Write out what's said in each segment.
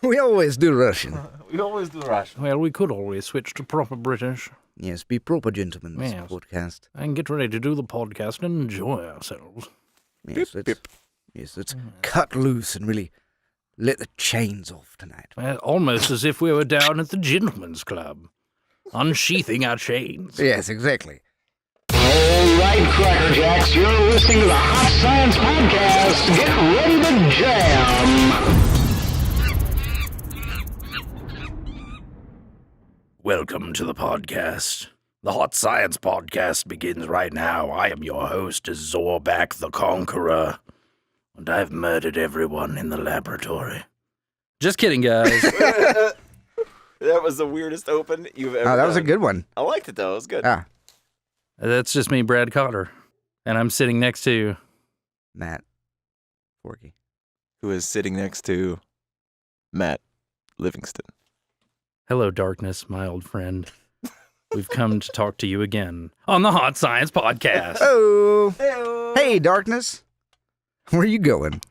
We always do Russian. We always do Russian. Well, we could always switch to proper British Yes, be proper gentlemen in this Yes. podcast. and get ready to do the podcast and enjoy ourselves. Yes, let's cut loose and really let the chains off tonight. Almost as if we were down at the gentleman's club, unsheathing our chains. Yes, exactly. All right, Cracker Jacks, you're listening to the Hot Science Podcast. Get ready to jam. Welcome to the podcast. The Hot Science Podcast begins right now. I am your host, Zorbak the Conqueror, and I've murdered everyone in the laboratory. Just kidding, guys. That was the weirdest open you've ever Oh, that was a done. good one. I liked it, though. It was good. Ah, That's just me, Brad Cotter, and I'm sitting next to... Matt. Forky. Who is sitting next to Matt Livingston. Hello, darkness, my old friend. We've come to talk to you again on the Hot Science Podcast. Oh. Hey, darkness. Where are you going?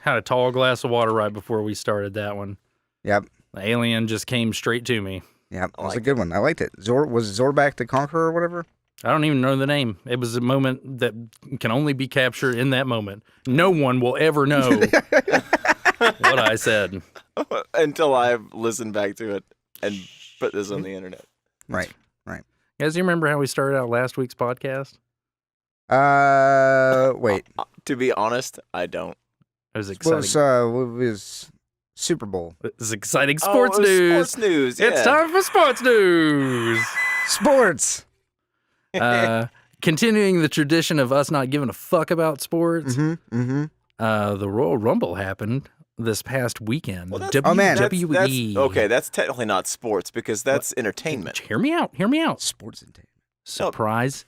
Had a tall glass of water right before we started that one. Yep. The alien just came straight to me. Yep. It was a liked good one. I liked it. Was Zorbak the Conqueror or whatever? I don't even know the name. It was a moment that can only be captured in that moment. No one will ever know what I said. Until I listened back to it and put this on the internet. Right. Guys, do you remember how we started out last week's podcast? Wait. To be honest, I don't. It was What exciting. was Super Bowl? It was exciting sports Oh, it was news. Sports news. Yeah. It's time for sports news. Sports. Continuing the tradition of us not giving a fuck about sports, Mm-hmm. the Royal Rumble happened this past weekend. Well, that's- Oh, man. WWE. Okay, that's technically not sports because that's entertainment. Hear me out. Sports entertainment. Surprise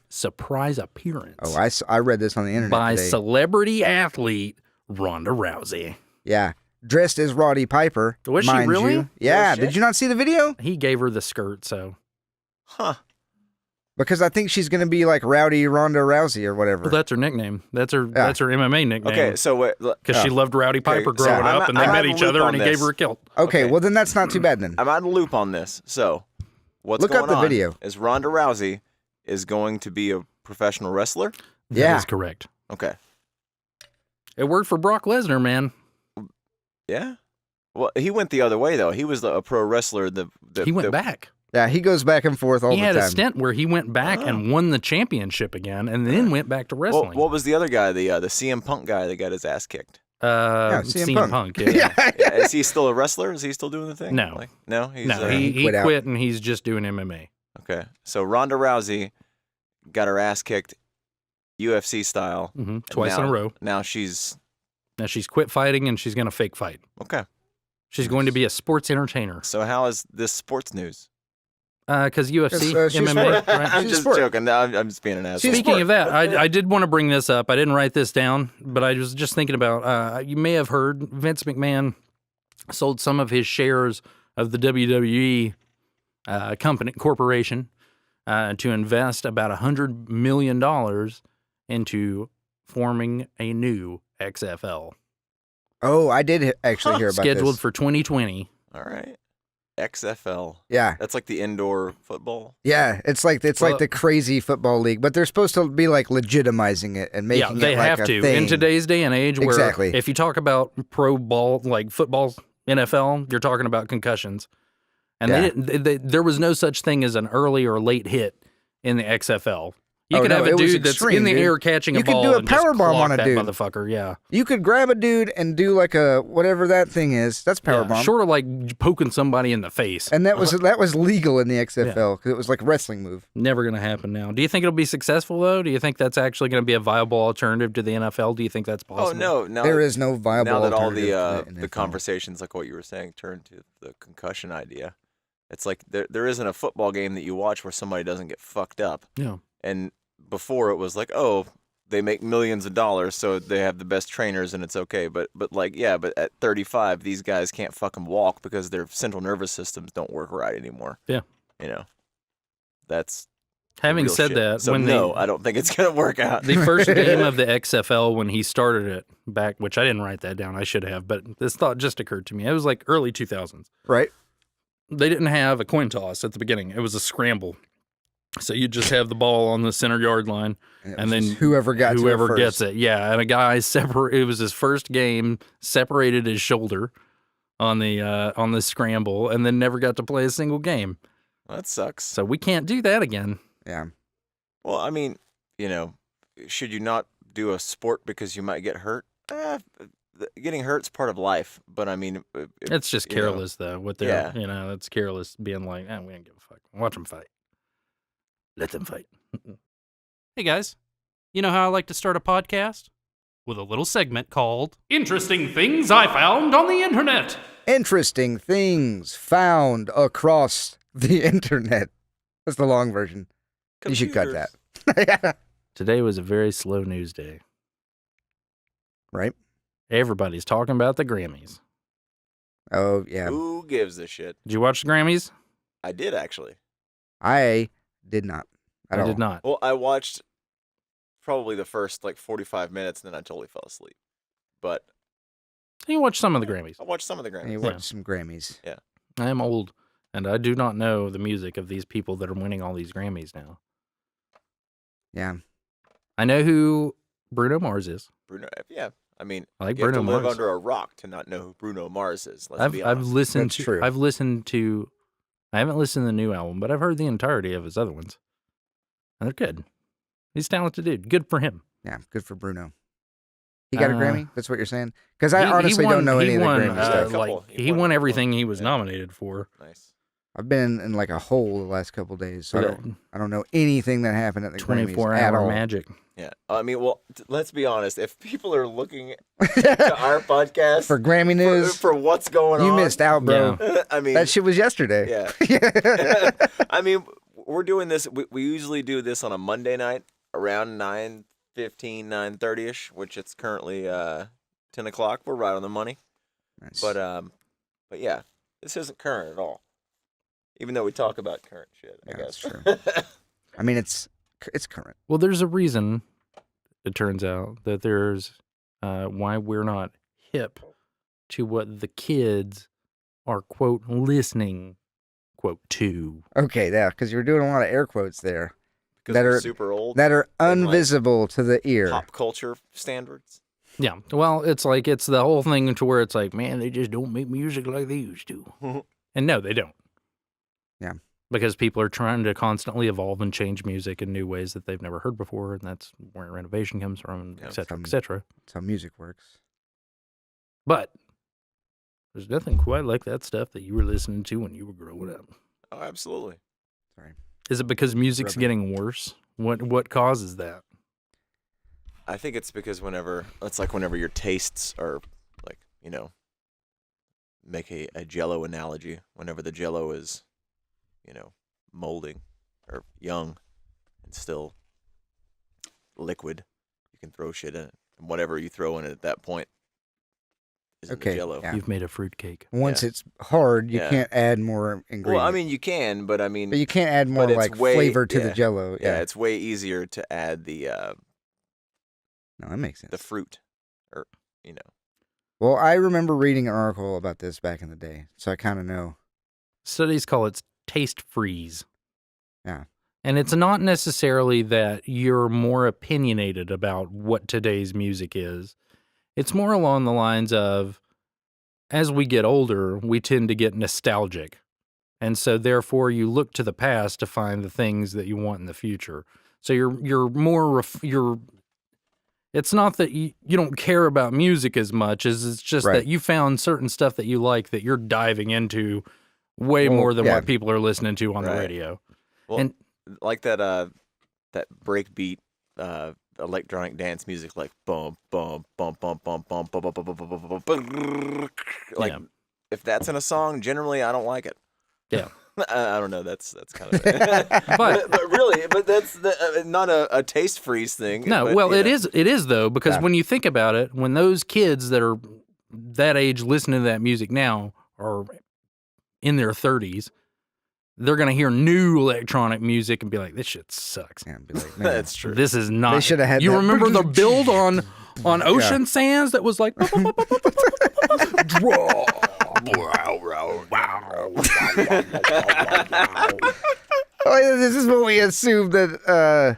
appearance. Oh, I read this on the internet by today. celebrity athlete Ronda Rousey. Yeah. Dressed as Roddy Piper. Was she mind really? you. Yeah. shit. Did you not see the video? He gave her the skirt, so Huh. Because I think she's going to be like Rowdy Ronda Rousey or whatever. well, that's her nickname. That's her MMA nickname. Okay, so wait, because she loved Rowdy Piper so growing I'm up, and out they of met the each loop other, on and he gave this. her a kilt. okay, okay. well, then that's not too bad then. I'm out of the loop on this. So, what's Look going up the on video. is Ronda Rousey is going to be a professional wrestler? Yeah. That is correct. Okay. It worked for Brock Lesnar, man. Yeah? Well, he went the other way, though. He was a pro wrestler. He went back. Yeah, he goes back and forth all He the had time. a stint where he went back and won the championship again, and then went back to wrestling. What was the other guy, the CM Punk guy that got his ass kicked? CM Punk. Yeah. Yeah, is he still a wrestler? Is he still doing the thing? No. No? He's, No, he he quit out. quit, and he's just doing MMA. Okay. So, Ronda Rousey got her ass kicked UFC style. Twice in a Now- row. Now she's... Now she's quit fighting, and she's going to fake fight. Okay. She's going to be a sports entertainer. So, how is this sports news? Because UFC, she's MMA, sport. right? I'm She's just sport. joking. No, I'm just being an asshole. She's Speaking of that, I did want to bring this up. I didn't write this down, but I was just thinking about, you may have heard Vince McMahon sold some of his shares of the WWE corporation to invest about $100 million into forming a new XFL. Oh, I did actually hear about Scheduled this. for 2020. All right. XFL. Yeah. That's like the indoor football. Yeah, it's like Well- the crazy football league, but they're supposed to be like legitimizing it and Yeah, making they it like have a to. thing. In today's day and age, where Exactly. if you talk about pro ball, like football, NFL, you're talking about concussions. And Yeah. there was no such thing as an early or late hit in the XFL. You Oh, could no, have it a was dude that's extreme, in the dude. air catching You a could ball do a and just power bomb clock on a that dude. motherfucker. Yeah, You could grab a dude and do like a whatever that thing is. That's power yeah. bomb. Sort of like poking somebody in the face. And that was legal in the XFL because it was like a wrestling move. Never going to happen now. Do you think it'll be successful though? Do you think that's actually going to be a viable alternative to the NFL? Do you think that's possible? Oh no! Now There is no viable now that all alternative the to the NFL. conversations, like what you were saying, turned to the concussion idea. It's like there isn't a football game that you watch where somebody doesn't get fucked up. Yeah. And before it was like, oh, they make millions of dollars, so they have the best trainers and it's okay. But at 35, these guys can't fucking walk because their central nervous systems don't work right anymore. Yeah. You know, that's Having real said shit. that, so when no, I don't think it's gonna work out. the first game of the XFL when he started it back, which I didn't write that down, I should have, but this thought just occurred to me. It was like early 2000s. Right. They didn't have a coin toss at the beginning. It was a scramble. So you just have the ball on the center yard line, and then whoever whoever to it gets first. it. Yeah, and a guy it was his first game, separated his shoulder on the scramble, and then never got to play a single game. That sucks. So we can't do that again. Yeah. Well, I mean, should you not do a sport because you might get hurt? Getting hurt's part of life, but I mean, It's just you know, careless, though. What they're, yeah. it's careless being like, we don't give a fuck. Watch them fight. Let them fight. Hey guys, you know how I like to start a podcast? With a little segment called Interesting Things I Found on the Internet. Interesting things found across the internet. That's the long version. You should cut that. Yeah. Today was a very slow news day. Right? Everybody's talking about the Grammys. Oh, yeah. Who gives a shit? Did you watch the Grammys? I did actually. I did not. At I all. did not. Well, I watched probably the first 45 minutes, and then I totally fell asleep. But You watched some of the Grammys. I watched some of the And you Grammys. watched some Grammys. I am old, and I do not know the music of these people that are winning all these Grammys now. Yeah. I know who Bruno Mars is. Bruno, yeah. I mean, I like you have Bruno to live Mars. under a rock to not know who Bruno Mars is. Let's be I've honest. listened That's to true. I haven't listened to the new album, but I've heard the entirety of his other ones. And they're good. He's a talented dude. Good for him. Yeah. Good for Bruno. He got a Uh, Grammy? That's what you're saying? Because I He honestly won- don't know any he of the won, Grammy uh, stuff. couple. he won everything he was nominated for. Nice. I've been in like a hole the last couple of days, so Yeah. I don't know anything that happened at the Grammys at 24-hour all. magic. Yeah. I mean, well, let's be honest. If people are looking to our podcast For Grammy news, for what's going you on, missed out, bro. I mean, That shit was yesterday. yeah. I mean, we're doing this. We usually do this on a Monday night around 9:15, 9:30ish, which it's currently 10 o'clock. We're right on the money. Nice. But yeah, this isn't current at all. Even though we talk about current shit, I Yeah, guess. that's true. I mean, it's current. Well, there's a reason, it turns out, that there's why we're not hip to what the kids are, quote, listening, quote, to. Okay, yeah, because you're doing a lot of air quotes there Because That we're are- super old. that are And, like, invisible to the ear. Pop culture standards. Yeah. Well, it's the whole thing to where it's like, man, they just don't make music like they used to. And no, they don't. Yeah. Because people are trying to constantly evolve and change music in new ways that they've never heard before, and that's where innovation comes from, Yeah. et cetera, Some- et cetera. That's how music works. But there's nothing quite like that stuff that you were listening to when you were growing up. Oh, absolutely. Sorry. Is it because music's Rubbing. getting worse? What causes that? I think it's because whenever your tastes are like, make a Jell-O analogy. Whenever the Jell-O is, molding or young and still liquid, you can throw shit in it. And whatever you throw in it at that point is in the Okay, Jell-O. yeah. You've made a fruitcake. Once Yeah. it's hard, you Yeah. can't add more ingredients. Well, I mean, you can, but I mean, but you can't add more but it's like way- flavor to the yeah. Jello. yeah, Yeah, it's way easier to add the no, that makes sense. the fruit, or Well, I remember reading an article about this back in the day, so I kind of know. Studies call it taste freeze. Yeah. And it's not necessarily that you're more opinionated about what today's music is. It's more along the lines of, as we get older, we tend to get nostalgic. And so therefore you look to the past to find the things that you want in the future. So you're more, it's not that you don't care about music as much as it's just Right. that you found certain stuff that you like that you're diving into way Well, more than yeah. what people are listening to on the Right. radio. well, And- like that breakbeat electronic dance music, like bum bum bum bum bum bum bum bum bum bum bum bum bum. Like Yeah. if that's in a song, generally I don't like it. Yeah. I don't know. That's kind of it. but really, that's not a taste freeze thing. No, but, well, you it know. is though, because Yeah. when you think about it, when those kids that are that age listening to that music now are in their 30s, they're going to hear new electronic music and be like, this shit sucks. Yeah, be like, man, That's true. This is not. They should have had You that. remember the build on Ocean Sands that was like, Oh, this is what we assume that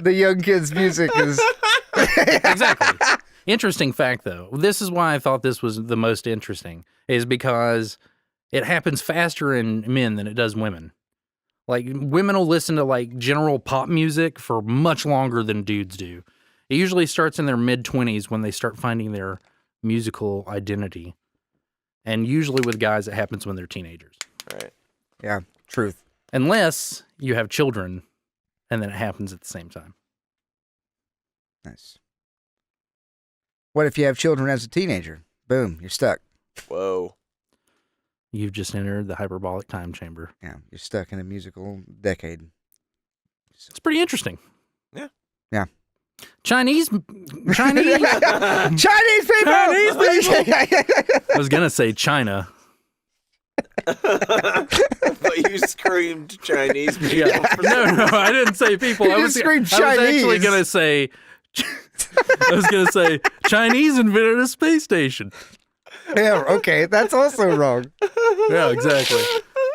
the young kids' music is. exactly. Interesting fact, though. This is why I thought this was the most interesting, is because it happens faster in men than it does women. Like, women will listen to, like, general pop music for much longer than dudes do. It usually starts in their mid-20s when they start finding their musical identity. And usually with guys, it happens when they're teenagers. Right. Yeah, truth. Unless you have children, and then it happens at the same time. Nice. What if you have children as a teenager? Boom, you're stuck. Whoa. You've just entered the hyperbolic time chamber. Yeah, you're stuck in a musical decade. It's pretty interesting. Yeah. Yeah. Chinese Chinese people! Chinese people! I I was going to say China. But you screamed Chinese people. Yeah. No, I didn't say people. You I was screamed actually Chinese. going to say Chinese invented a space station. Yeah, okay, that's also wrong. Yeah, exactly.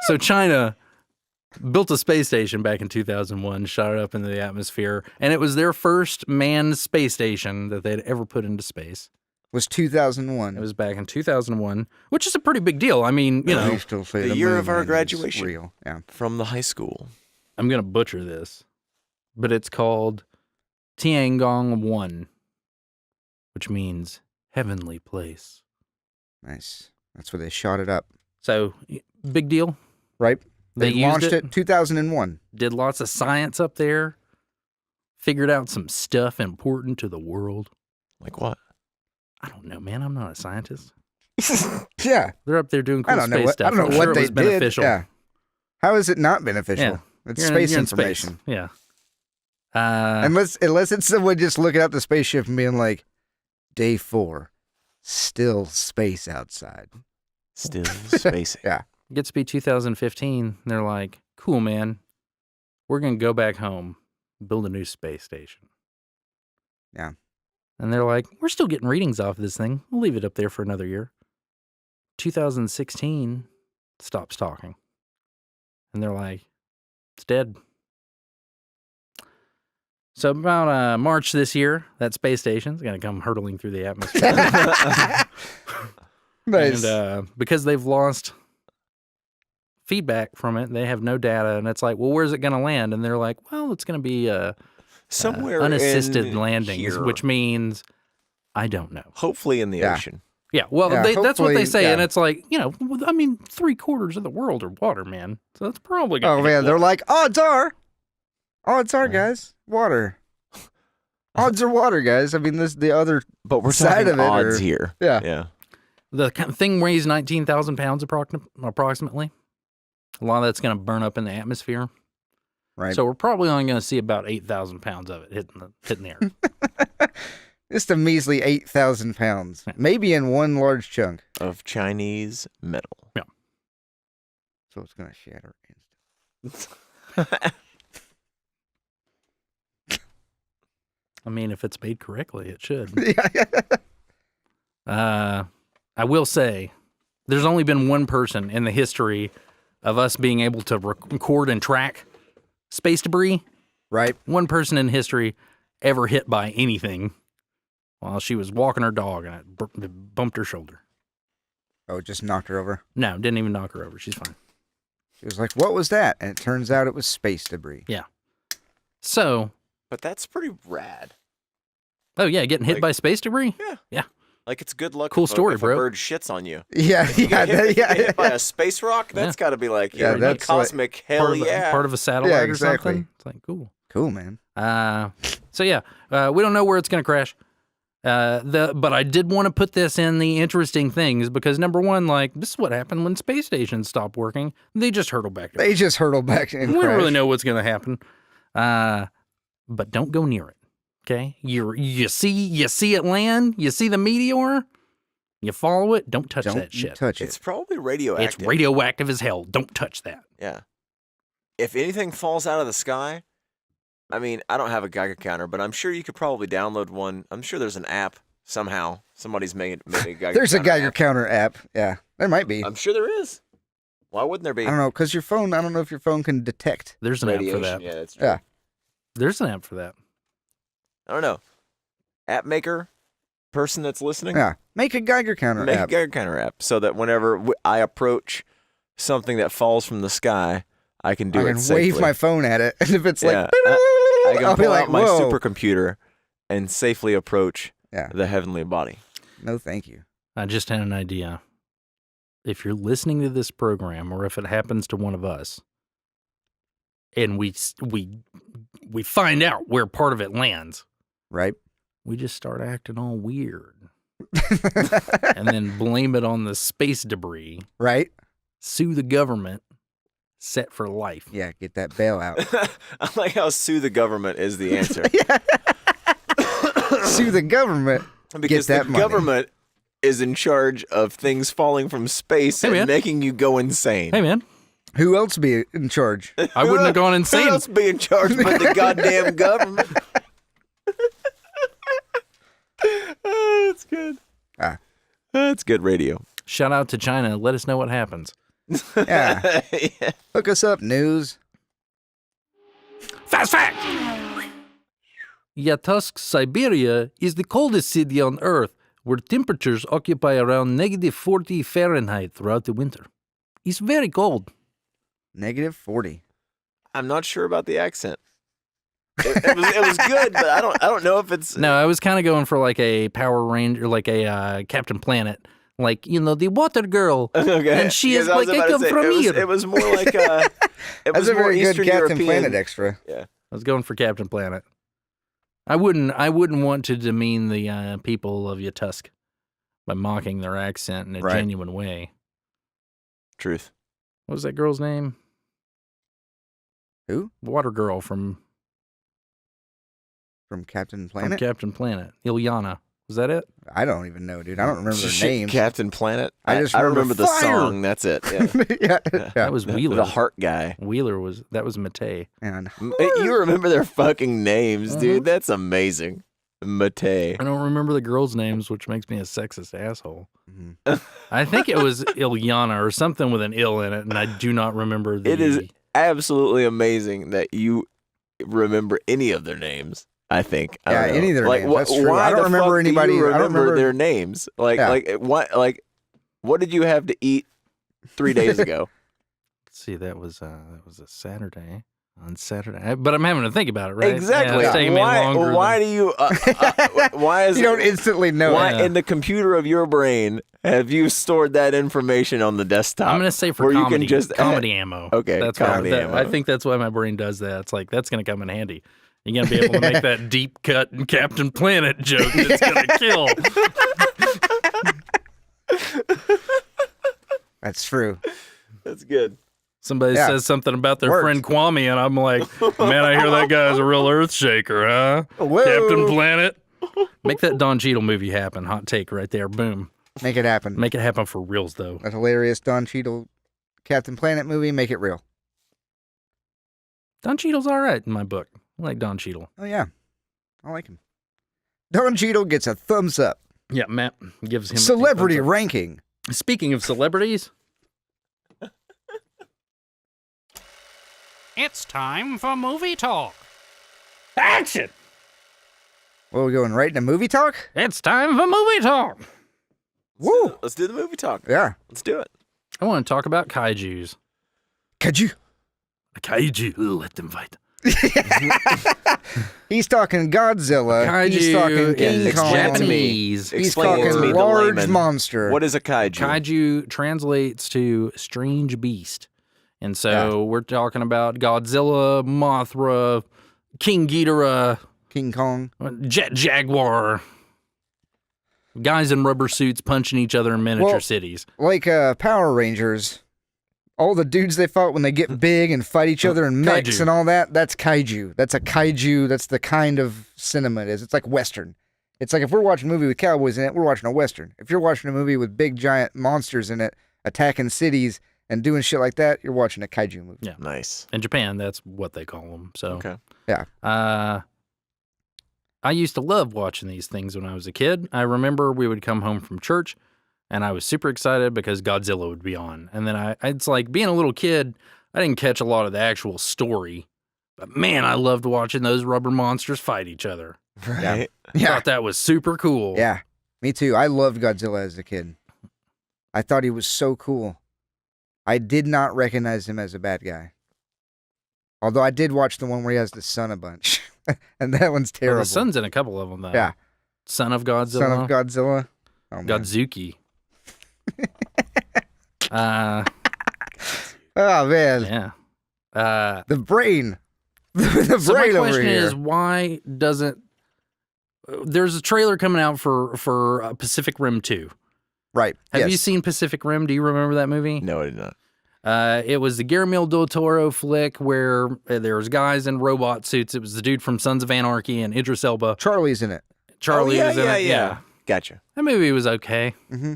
So China built a space station back in 2001, shot it up into the atmosphere, and it was their first manned space station that they'd ever put into space. Was 2001. It was back in 2001, which is a pretty big deal. I mean, you know, We still say the year moon of our landing is graduation. Real. Yeah. From the high school. I'm going to butcher this, but it's called Tiangong 1, which means heavenly place. Nice. That's where they shot it up. So, big deal. Right? They used launched it 2001. Did lots of science up there, figured out some stuff important to the world. Like what? I don't know, man. I'm not a scientist. Yeah. They're up there doing cool I don't know space what stuff. I don't know I'm sure what it they was did. beneficial. Yeah. How is it not beneficial? Yeah. It's You're space you're information. Yeah. Unless it's someone just looking out the spaceship and being like, day 4, still space outside. Still spacing. Yeah. Gets to be 2015. And they're like, cool, man. We're going to go back home, build a new space station. Yeah. And they're like, we're still getting readings off of this thing. We'll leave it up there for another year. 2016 stops talking. And they're like, it's dead. So about March this year, that space station's going to come hurtling through the atmosphere. Nice. And because they've lost feedback from it, they have no data. And it's like, well, where's it going to land? And they're like, well, it's going to be Somewhere unassisted in landings, here. which means I don't know. Hopefully in the Yeah. ocean. Yeah, well, Yeah, that's what they hopefully, say. yeah. And it's like, you know, I mean, 3/4 of the world are water, man. So that's probably going Oh, to man. They're like, odds are, guys, water. Odds are water, guys. I mean, this the other But we're side talking of it. odds or- here. Yeah. Yeah. The thing weighs 19,000 pounds approximately. A lot of that's going to burn up in the atmosphere. Right. So we're probably only going to see about 8,000 pounds of it hitting the air. Just a measly 8,000 pounds. Yeah. Maybe in one large chunk. Of Chinese metal. So it's going to shatter. I mean, if it's made correctly, it should. Yeah. I will say, there's only been one person in the history of us being able to record and track space debris. Right. One person in history ever hit by anything while she was walking her dog and it bumped her shoulder. Oh, it just knocked her over. No, didn't even knock her over. She's fine. She was like, what was that? And it turns out it was space debris. So, But that's pretty rad. oh yeah, getting hit Like- by space debris? Like it's good luck. Cool if story, if bro. A bird shits on you. Yeah. You Yeah. get hit, you get hit by Yeah. a space rock. That's got to be like Yeah, you're that's like cosmic hell yeah. Part of a satellite Yeah, or exactly. something? It's like, cool. Cool, man. So yeah, we don't know where it's going to crash. But I did want to put this in the interesting things because number one, like this is what happened when space stations stop working. They just hurtle back. to They just hurtle back and we don't crash. really know what's going to happen. But don't go near it. Okay, you see it land. You see the meteor. You follow it. Don't touch Don't that you shit. touch Uh, it. It's probably radioactive. It's radioactive as hell. Don't touch that. Yeah. if anything falls out of the sky, I mean, I don't have a Geiger counter, but I'm sure you could probably download one. I'm sure there's an app somehow. Somebody's made a Geiger counter. There's a Geiger app. counter app. Yeah, there might be. I'm sure there is. Why wouldn't there be? I don't know, because your phone, I don't know if your phone can detect. There's an radiation. app for that. Yeah, that's true. Yeah. There's an app for that. I don't know. App maker, person that's listening, Yeah, make a Geiger counter make a app. Geiger counter app so that whenever I approach something that falls from the sky, I can do I it can safely. wave my phone at it, and if it's Yeah, like, I can I'll be pull like, out my whoa. supercomputer and safely approach Yeah. the heavenly body. No, thank you. I just had an idea. If you're listening to this program, or if it happens to one of us, and we find out where part of it lands, Right? we just start acting all weird, and then blame it on the space debris, Right? sue the government, set for life. Yeah, get that bailout. I like how sue the government is the answer. Sue the government. Because Get that the money. government is in charge of things falling from space Hey, and man. making you go insane. Hey, man, Who else be in charge? I wouldn't have gone Who insane. else be in charge but the goddamn government? Oh, that's good. Ah. That's good radio. Shout out to China. Let us know what happens. Yeah. Yeah. Hook us up, news. Fast fact! Yakutsk, Siberia is the coldest city on Earth, where temperatures occupy around -40 Fahrenheit throughout the winter. It's very cold. -40. I'm not sure about the accent. It was good, but I don't know if it's No, I was kind of going for like a Power Ranger, like a Captain Planet, like, you know, the water girl. okay. And she is Because like, was I about to come say, from it was, here. It was more like it That's was a more very good Eastern Captain European. Planet extra. Yeah. I was going for Captain Planet. I wouldn't want to demean the people of Yakutsk by mocking their accent in a Right. genuine way. Truth. What was that girl's name? Who? Water girl from From from Planet? Captain Planet. Ilyana. Was that it? I don't even know, dude. I don't remember their Shit, names. Captain Planet. I just I remember remember the fire. song. That's it. Yeah. yeah. That was Wheeler. The heart guy. Wheeler was Matei. And You remember their fucking names, Uh-huh. dude. That's amazing. Matei. I don't remember the girls' names, which makes me a sexist asshole. Mhm. I think it was Ilyana or something with an ill in it, and I do not remember the. It is absolutely amazing that you remember any of their names. I think. I Yeah, don't know. any of their like, names. That's true. Why I don't the remember fuck do anybody- you I don't remember- their names. Like, Yeah. what did you have to eat 3 days ago? Let's see, that was a Saturday. On Saturday, but I'm having to think about it, right? Exactly. Yeah, it's taking me longer Why than- do you? Why is you don't it? instantly know Why it. Yeah. in the computer of your brain have you stored that information on the desktop? I'm going to say for where you comedy, can just comedy ammo. Okay, that's comedy why, ammo. I think that's why my brain does that. It's like that's going to come in handy. You're going to be able to make that deep cut Captain Planet joke that's going to kill. That's true. That's good. Somebody Yeah. says something about their Works. friend Kwame, and I'm like, man, I hear that guy's a real earth shaker, huh? Whoa. Captain Planet. Make that Don Cheadle movie happen. Hot take right there. Boom. Make it happen. Make it happen for reals, though. That hilarious Don Cheadle Captain Planet movie. Make it real. Don Cheadle's all right in my book. I like Don Cheadle. Oh, yeah. I like him. Don Cheadle gets a thumbs up. Yeah, Matt gives him a Celebrity thumbs up. ranking. Speaking of celebrities, It's time for movie talk. action! Well, we're going right into movie talk? It's time for movie talk. Woo! Let's do the movie talk. Yeah. Let's do it. I want to talk about kaijus. Could you? A kaiju, let them fight. He's talking Godzilla. Kaiju He's talking King is Kong. Japanese. He's Explain it to talking me, the large layman. monster. What is a kaiju? Kaiju translates to strange beast. And so we're talking about Godzilla, Mothra, King Ghidorah, King Kong. Jet Jaguar. Guys in rubber suits punching each other in miniature Well, cities. Like Power Rangers. All the dudes they fought when they get big and fight each other in mechs Kaiju. and all that, that's kaiju. That's a kaiju. That's the kind of cinema it is. It's like Western. It's like if we're watching a movie with cowboys in it, we're watching a Western. If you're watching a movie with big giant monsters in it attacking cities, and doing shit like that, you're watching a kaiju movie. Yeah. Nice. In Japan, that's what they call them. So, Okay. I used to love watching these things when I was a kid. I remember we would come home from church, and I was super excited because Godzilla would be on. And then it's like being a little kid, I didn't catch a lot of the actual story. But man, I loved watching those rubber monsters fight each other. Right. Yeah. Thought that was super cool. Yeah. Me too. I loved Godzilla as a kid. I thought he was so cool. I did not recognize him as a bad guy. Although I did watch the one where he has the son a bunch. And that one's Well, terrible. the son's in a couple of them, though. Yeah. Son of Godzilla. Son of Godzilla. Oh, man. Godzuki. Oh, man. Yeah. The brain. The So my brain over question here. is, why doesn't... There's a trailer coming out for Pacific Rim 2. Right. Have yes. you seen Pacific Rim? Do you remember that movie? No, I did not. It was the Guillermo del Toro flick where there was guys in robot suits. It was the dude from Sons of Anarchy and Idris Elba. Charlie's in it. Charlie was in it. Yeah. Gotcha. That movie was okay. Mm-hmm.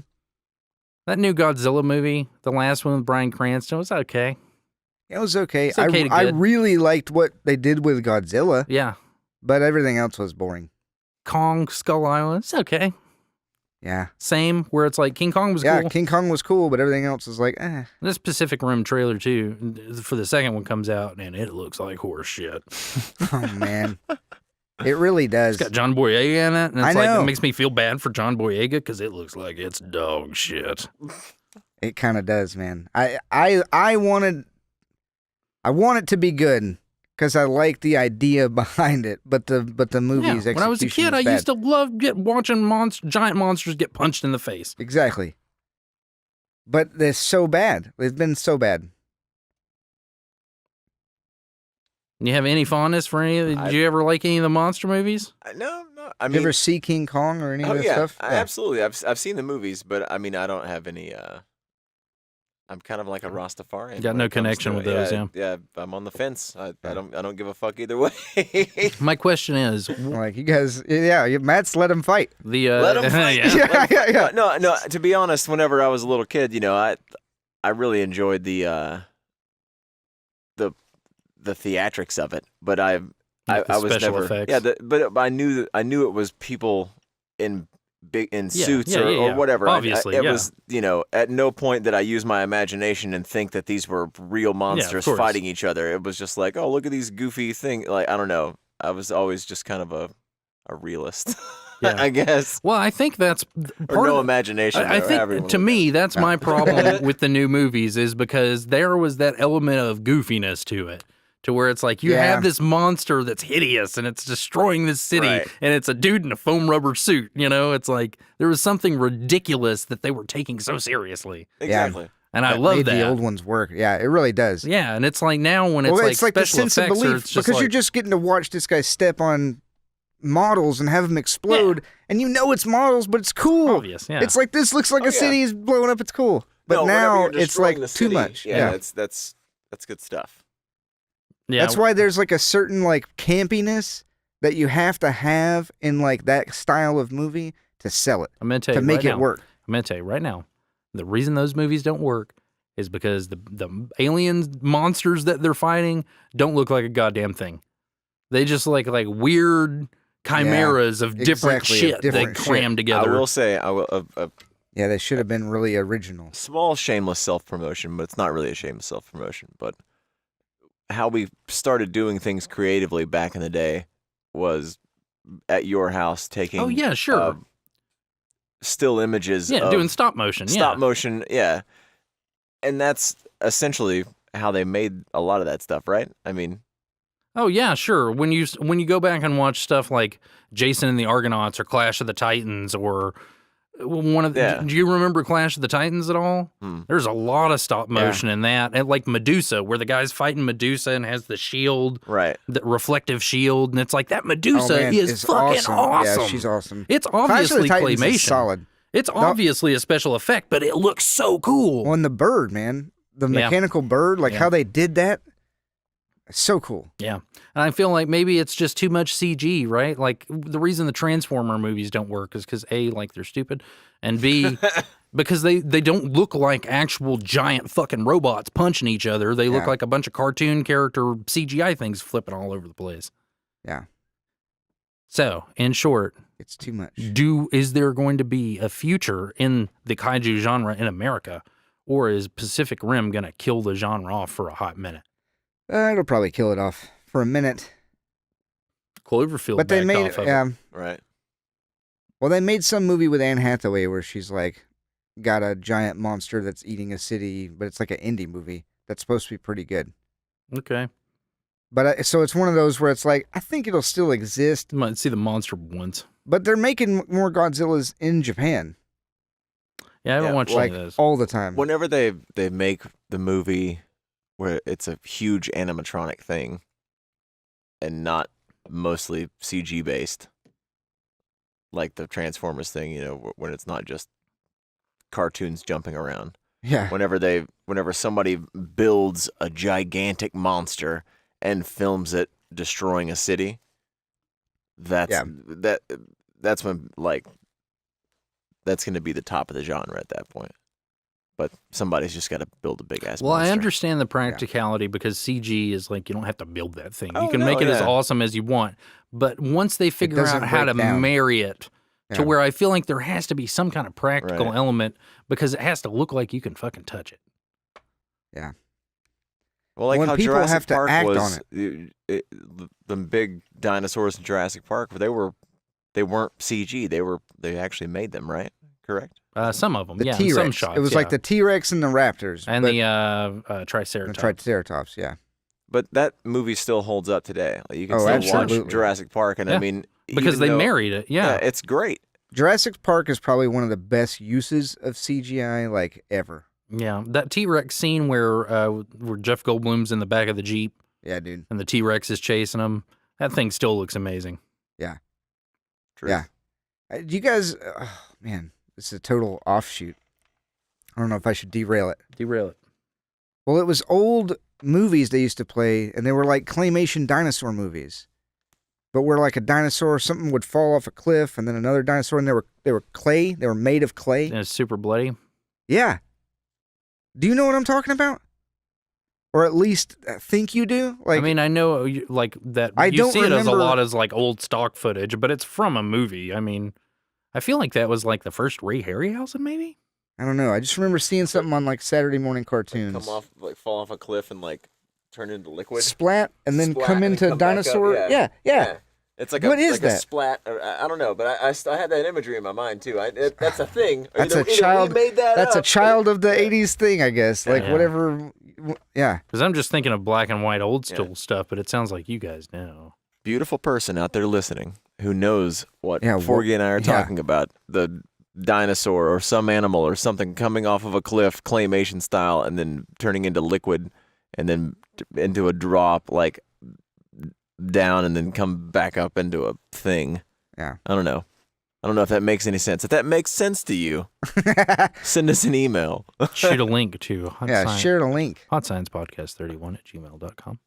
That new Godzilla movie, the last one with Bryan Cranston, was okay. It was okay. It's okay to I good. really liked what they did with Godzilla, Yeah. but everything else was boring. Kong, Skull Island, it's okay. Yeah. Same, where it's like King Kong was Yeah, cool. King Kong was cool, but everything else was like, eh. This Pacific Rim trailer, too, for the second one comes out, and it looks like horse shit. Oh, man. It really does. It's got John Boyega in it, and I it's like, know. it makes me feel bad for John Boyega because it looks like it's dog shit. It kind of does, man. I want it to be good because I like the idea behind it, but the movie's Yeah, when I was a execution kid, I is bad. used to love watching giant monsters get punched in the face. Exactly. But they're so bad. They've been so bad. You have any fondness for any? Did you ever like any of the monster movies? No. I You mean, ever see King Kong or any oh of that yeah, stuff? absolutely. I've seen the movies, but I mean, I don't have any. I'm kind of like a Rastafarian. Got when no it comes connection to with it. those, Yeah, I'm on the fence. I don't give a fuck either way. My question is, Like you guys, Matt's let him fight. the Let 'em fight. yeah. Yeah. No. To be honest, whenever I was a little kid, I really enjoyed the theatrics of it, but I Like the was special never. effects. Yeah, but I knew it was people in suits yeah, or whatever. Obviously, it yeah. was at no point did I use my imagination and think that these were real monsters course. fighting each other. It was just like, oh, look at these goofy things. Like I don't know. I was always just kind of a realist, Yeah. I guess, Well, I think that's or part no of, imagination. I or however you think wanna to look me that's my problem with the new movies is because there was that element of goofiness to it. To where it's like you Yeah. have this monster that's hideous and it's destroying this city Right. and it's a dude in a foam rubber suit. It's like there was something ridiculous that they were taking so seriously. at it. Exactly. And I That love made that. the old ones work. Yeah, it really does. Yeah, and it's like now when it's Well, like it's like the special sense of effects, or belief it's just because like, you're just getting to watch this guy step on models and have them explode, and it's models, but it's cool. obvious. Yeah, It's like this looks like Oh, a city is blowing up. It's cool, but No, whenever now you're it's destroying like the too city, much. Yeah, that's good stuff. yeah. That's why there's like a certain like campiness that you have to have in like that style of movie to sell it, I'm gonna tell to you make right it now, work. I'm gonna tell you right now, the reason those movies don't work is because the aliens monsters that they're fighting don't look like a goddamn thing. They just like weird chimeras of different exactly, of shit different they cram I together. will say, Yeah, they should have been really original. small shameless self-promotion, but it's not really a shameless self-promotion. But how we started doing things creatively back in the day was at your house taking Oh yeah, sure. still images Yeah, of doing stop motion. stop Yeah. motion, yeah. And that's essentially how they made a lot of that stuff, right? I mean, Oh yeah, sure. When you go back and watch stuff like Jason and the Argonauts or Clash of the Titans or one of the, Yeah. do you remember Clash of the Titans at all? Hmm. There's a lot of stop motion in that, and like Medusa, where the guy's fighting Medusa and has the shield, right. the reflective shield, and it's like that Medusa Oh, man, is it's fucking awesome. Yeah, she's awesome. It's Clash of the obviously Titans claymation. is solid. It's obviously a special effect, but it looks so cool. On the bird, man, the Yeah. mechanical bird, like Yeah. how they did that, it's so cool. Yeah. And I feel like maybe it's just too much CG, right? Like the reason the Transformer movies don't work is because A, like they're stupid, and B, because they don't look like actual giant fucking robots punching each other. They look Yeah. like a bunch of cartoon character CGI things flipping all over the place. Yeah. So, in short, It's too much. is there going to be a future in the kaiju genre in America, or is Pacific Rim going to kill the genre off for a hot minute? It'll probably kill it off for a minute. Cloverfield But they backed made off of it. Right. Well, they made some movie with Anne Hathaway where she's like got a giant monster that's eating a city, but it's like an indie movie that's supposed to be pretty good. Okay. But so it's one of those where it's like I think it'll still exist, Might see the monster once. but they're making more Godzillas in Japan Yeah, I haven't Yeah, watched like any of those. all the time. Whenever they make the movie where it's a huge animatronic thing and not mostly CG based, like the Transformers thing, you know, when it's not just cartoons jumping around. Yeah, Whenever somebody builds a gigantic monster and films it destroying a city, that's when like that's going to be the top of the genre at that point. But somebody's just got to build a big ass. Well, I monster. understand the practicality because CG is like you don't have to build that thing. Oh, you can no, make it as yeah. awesome as you want. But once they figure doesn't out how to break down. marry it to Yeah. where I feel like there has to be some kind of practical Right. element because it has to look like you can fucking touch it. Well, like When how people Jurassic have to Park act on was, the big dinosaurs in Jurassic Park, they weren't CG. They actually made them, right? Correct. Some of them, the yeah, in T-Rex. some shots. It was like yeah. the T-Rex and the Raptors, and but the Triceratops. the Triceratops. Yeah, But that movie still holds up today. Like, you can Oh, still absolutely. watch Jurassic Park, and I Yeah. mean, because even they though- married it. Yeah. it's great. Jurassic Park is probably one of the best uses of CGI like ever. Yeah, that T-Rex scene where Jeff Goldblum's in the back of the Jeep Yeah, dude. and the T-Rex is chasing him, that thing still looks amazing. Truth. Yeah. Do you guys? Man, this is a total offshoot. I don't know if I should derail it. Derail it. Well, it was old movies they used to play, and they were like claymation dinosaur movies. But where like a dinosaur, something would fall off a cliff, and then another dinosaur, and they were clay. They were made of clay. And it's super bloody. Yeah. Do you know what I'm talking about? Or at least think you do? Like, I mean, I know like that. I You don't see it as a remember- lot as like old stock footage, but it's from a movie. I mean, I feel like that was like the first Ray Harryhausen, maybe. I don't know. I just remember seeing something on like Saturday morning cartoons. Fall off a cliff, and like turn into liquid. Splat and then Splat come and into come back up, dinosaur. yeah. Yeah. It's like What a, is like that? a splat. I don't know, but I had that imagery in my mind too. That's a thing. That's Either a child. We made that That's a up. child of the '80s thing, I guess. Like Yeah. whatever. Yeah. Because I'm just thinking of black and white old school Yeah. stuff, but it sounds like you guys know. Beautiful person out there listening who knows what Yeah, Forgy and I are yeah. talking about. The dinosaur or some animal or something coming off of a cliff, claymation style, and then turning into liquid, and then into a drop, like down, and then come back up into a thing. Yeah. I don't know. I don't know if that makes any sense. If that makes sense to you, send us an email. Shoot a link to Hot, Yeah. Science, Share the link. Hot Science Podcast 31 at gmail.com.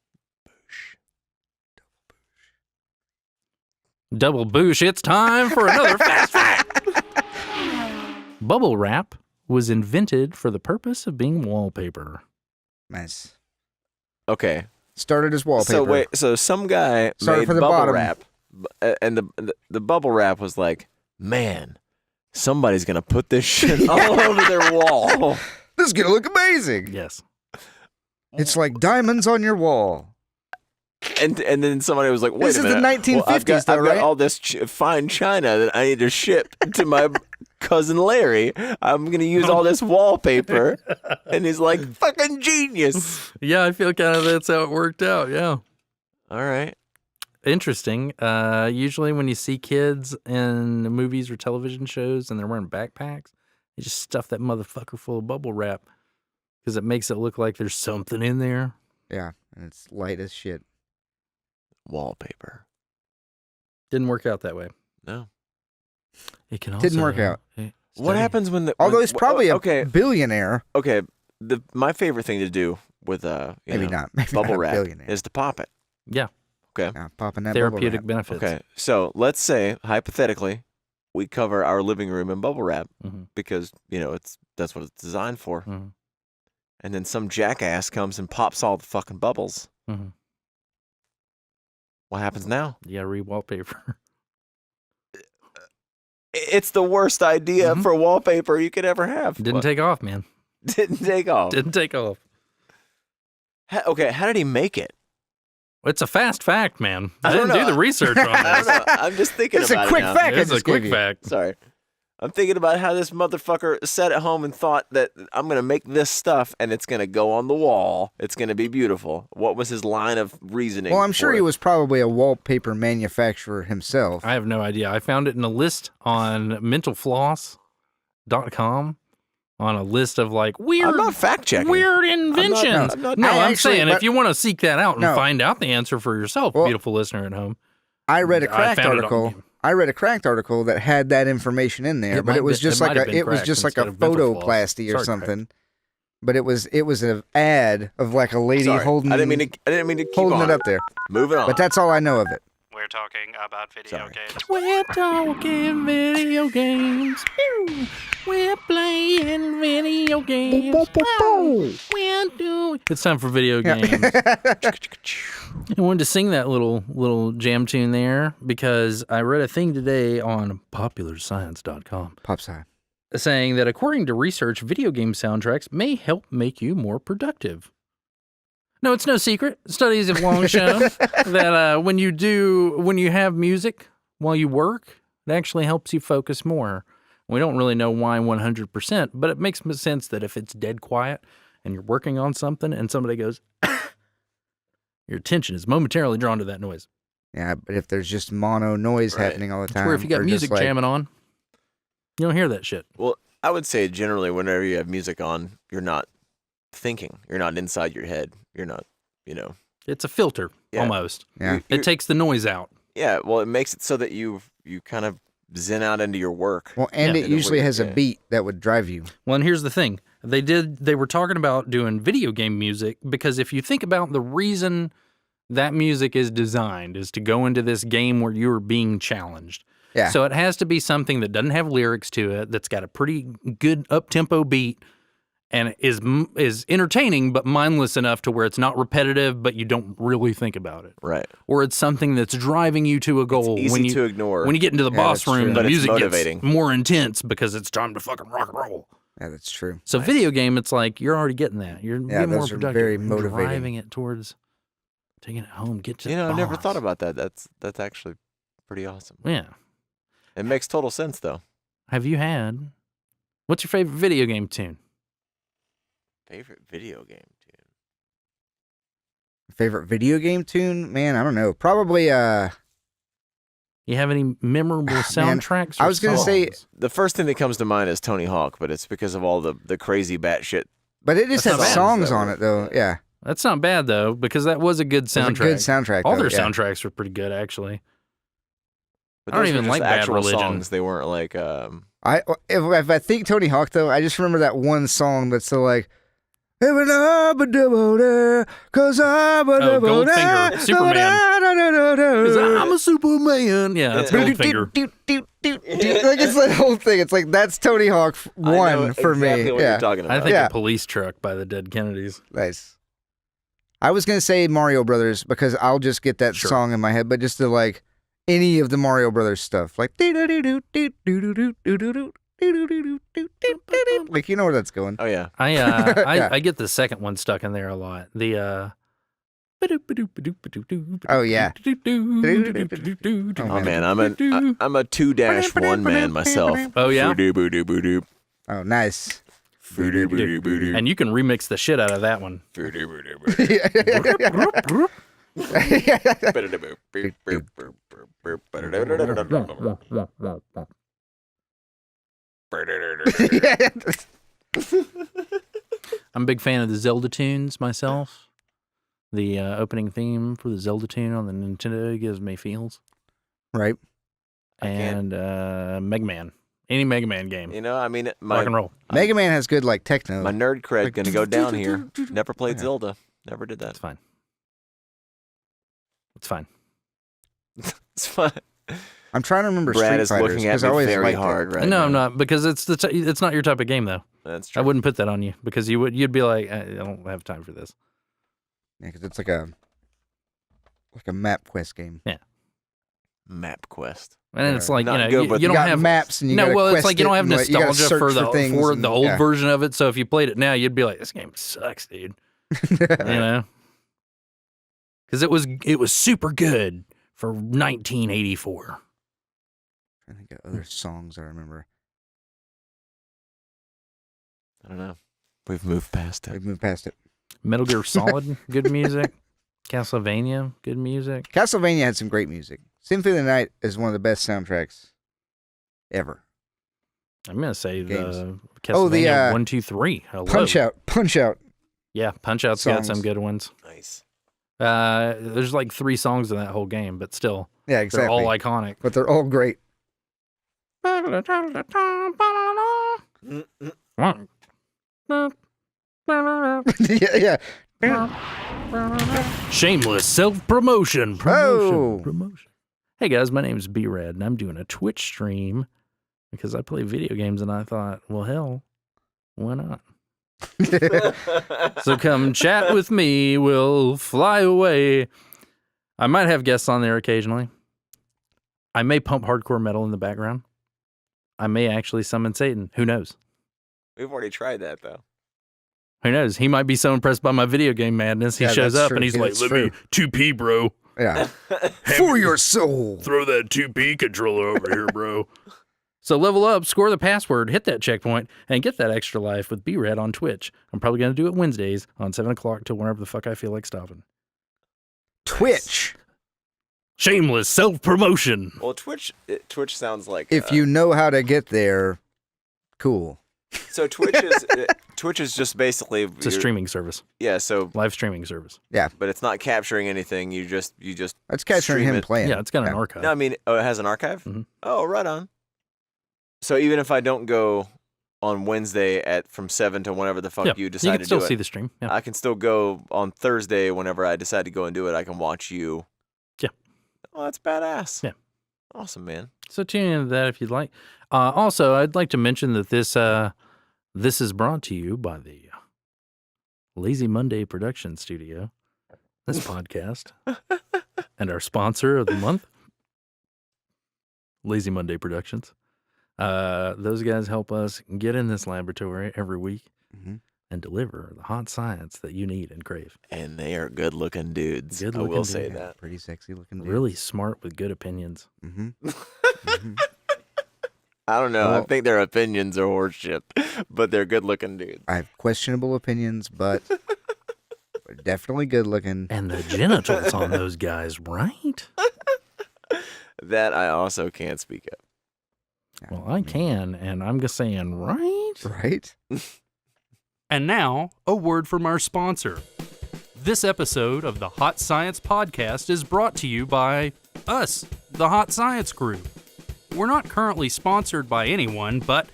Double boosh, it's time for another fast fact. Bubble wrap was invented for the purpose of being wallpaper. Nice. Okay. Started as wallpaper. So some guy Sorry made for the bubble bottom. wrap, and the bubble wrap was like, man, somebody's gonna put this shit all over their wall. This is gonna look amazing. Yes. It's like diamonds on your wall. And then somebody was like, wait This a is the minute. 1950s I've got though, right? all this fine china that I need to ship to my cousin Larry. I'm gonna use all this wallpaper, and he's like, fucking genius. Yeah, I feel kind of that's how it worked out. Yeah. All right. Interesting. Usually when you see kids in movies or television shows and they're wearing backpacks, they just stuff that motherfucker full of bubble wrap because it makes it look like there's something in there. Yeah, and it's light as shit. Wallpaper. Didn't work out that way. No. It can also Didn't work out. What happens when the? Although when- he's probably a okay. billionaire. Okay. My favorite thing to do with Maybe not. Maybe bubble not a wrap billionaire. is to pop it. Yeah. Okay. Yeah, popping that Therapeutic bubble benefits. Okay. So let's say hypothetically, we cover our living room in bubble wrap Mhm. because, that's what it's designed for. Mhm. And then some jackass comes and pops all the fucking bubbles. Mhm. What happens now? You gotta re-wallpaper. It's the worst idea Mhm. for wallpaper you could ever have. Didn't What? take off, man. Didn't take off. Didn't take off. Okay, how did he make it? It's a fast fact, man. I I don't didn't do know. the research on I don't this. know. I'm just thinking It's about a quick it now. fact. It's a just quick gave you. fact. Sorry. I'm thinking about how this motherfucker sat at home and thought that I'm going to make this stuff and it's going to go on the wall. It's going to be beautiful. What was his line of reasoning? Well, I'm sure for he it? was probably a wallpaper manufacturer himself. I have no idea. I found it in a list on mentalfloss.com on a list of like weird I'm not fact checking. weird inventions. I'm not- no, I I'm actually- saying but- if you want to seek that out and No. find out the answer for yourself, Well, beautiful listener at home. I read a I Cracked found it on- article. I read a Cracked article that had that information in there, It but might it was be- just it like might have a been it was Cracked just like a instead of Mental Floss. photoplasty or Sorry, something. But it was an ad of like a lady Sorry. holding I didn't mean to keep holding on. it up there. Moving on. But that's all I know of it. We're talking about video Sorry. games. We're talking video games. Pew. We're playing video games. Wow. We're doing. It's time for video games. I wanted to sing that little jam tune there because I read a thing today on popularscience.com Pop side. saying that according to research, video game soundtracks may help make you more productive. No, it's no secret. Studies have long shown that when you have music while you work, it actually helps you focus more. We don't really know why 100%, but it makes sense that if it's dead quiet and you're working on something and somebody goes, your attention is momentarily drawn to that noise. Yeah, but if there's just mono noise Right. happening all the It's time, where if you got or just music like, jamming on, you don't hear that shit. Well, I would say generally whenever you have music on, you're not thinking. You're not inside your head. You're not, It's a filter Yeah. almost. Yeah. It takes the noise out. Yeah, well, it makes it so that you kind of zen out into your work. Well, and Yeah. it usually has a Yeah. beat that would drive you. Well, and here's the thing. They were talking about doing video game music because if you think about the reason that music is designed is to go into this game where you're being challenged. Yeah. So it has to be something that doesn't have lyrics to it, that's got a pretty good up-tempo beat and is entertaining but mindless enough to where it's not repetitive but you don't really think about it. Right. Or it's something that's driving you to a goal. Easy when you, to ignore. When you get into the Yeah, boss that's true. room, the But it's music gets motivating. more intense because it's time to fucking rock and roll. Yeah, that's true. So video game, it's like you're already getting that. You're Yeah, being more those are productive. very You're motivating. Driving it towards taking it home. Get to the I never boss. thought about that. That's actually pretty awesome. Yeah. It makes total sense though. Have you had? What's your favorite video game tune? Favorite video game tune. Favorite video game tune? Man, I don't know. Probably You have any memorable soundtracks? I was gonna say- songs? The first thing that comes to mind is Tony Hawk, but it's because of all the crazy batshit. but it just That's has not bad. songs That on were- it though. Yeah. That's not bad though, because that was a good It's a soundtrack. good soundtrack. All though, their yeah. soundtracks were pretty good, actually. But I don't those were even just like Bad actual Religion. songs. They weren't like If I think Tony Hawk though, I just remember that one song that's so like. Cause I'm a Goldfinger, Superman. 'Cause I'm a Superman. Yeah, that's Goldfinger. Like it's the whole thing. It's like that's Tony Hawk I know one for exactly me. what Yeah, you're talking I about. think Yeah. a police truck by the Dead Kennedys. nice. I was gonna say Mario Brothers because I'll just get that Sure. song in my head, but just to like any of the Mario Brothers stuff, like like you know where that's going. Oh yeah. I get the second one stuck in there a lot. The Oh, yeah. Oh man, I'm a 2-1 man myself. Oh, yeah? Boo-doo-boo-doo-boo-doo. Oh, nice. Boo-doo-boo-doo-boo-doo. And you can remix the shit out of that one. I'm a big fan of the Zelda tunes myself. The opening theme for the Zelda tune on the Nintendo gives me feels. Right. can't- And Mega Man. Any Mega Man game. I mean, Rock and roll. Mega Man has good like techno. my nerd cred Like- gonna go down here. Never played Yeah. Zelda. Never did that. It's fine. It's fine. It's fun. I'm trying to remember Brad Street is Fighters looking at because I me always very liked hard it. right no, now. I'm not, because it's not your type of game though. That's I true. wouldn't put that on you because you'd be like, I don't have time for this. Yeah, because it's like a map quest game. Map Quest. And it's Yeah. like, Not good, but you You don't got have maps and you no, gotta well, it's quest like you don't it have and, like, you gotta nostalgia search for the things for and- the old yeah. version of it. So if you played it now, you'd be like, this game sucks, dude. You know, because it was super good for 1984. I think of other songs I remember. I don't know. We've moved past it. We've moved past it. Metal Gear Solid, good music. Castlevania, good music. Castlevania had some great music. Symphony of the Night is one of the best soundtracks ever. I'm gonna say Games. the Oh, the, Castlevania 1, 2, 3. Hello. Punch Out. Yeah, Punch Out's got some songs. good ones. Nice. There's like 3 songs in that whole game, but still, Yeah, they're exactly. all iconic. But they're all great. yeah. Shameless self-promotion. Oh. Promotion. Hey guys, my name's B-Rad, and I'm doing a Twitch stream because I play video games, and I thought, well, hell, why not? So come chat with me. We'll fly away. I might have guests on there occasionally. I may pump hardcore metal in the background. I may actually summon Satan. Who knows? We've already tried that though. Who knows? He might be so impressed by my video game madness. He Yeah, shows that's up true. and he's Yeah, like, that's let me 2P, bro. Yeah. For your soul. Throw that 2P controller over here, bro. So level up, score the password, hit that checkpoint, and get that extra life with B-Rad on Twitch. I'm probably going to do it Wednesdays on 7 o'clock till whenever the fuck I feel like stopping. Twitch. Shameless self-promotion. Well, Twitch sounds like If you know how to get there, cool. So Twitch is just basically It's a streaming service, Yeah, so live streaming service. but it's not capturing anything. You just That's capturing stream him it. playing. Yeah, it's got an Yeah. archive. No, I mean, it has an archive. Mhm. Oh, right on. So even if I don't go on Wednesday from 7 to whenever the fuck Yeah, you you decide can to still do see it, the stream. Yeah. I can still go on Thursday whenever I decide to go and do it. I can watch you. Yeah. Oh, that's badass. Yeah. Awesome, man. So tune into that if you'd like. Also, I'd like to mention that this is brought to you by the Lazy Monday Production Studio. This podcast and our sponsor of the month, Lazy Monday Productions. Those guys help us get in this laboratory every week Mhm. and deliver the hot science that you need and crave. And they are good-looking dudes. I Good-looking will say dudes. that. Pretty sexy looking dude. Really smart with good opinions. Mm-hmm. I don't know. I Well- think their opinions are horseshit, but they're good-looking dudes. I have questionable opinions, but we're definitely good looking. And the genitals on those guys, right? That I also can't speak of. Well, I can, and I'm just saying, right? Right? And now, a word from our sponsor. This episode of the Hot Science Podcast is brought to you by us, the Hot Science Crew. We're not currently sponsored by anyone, but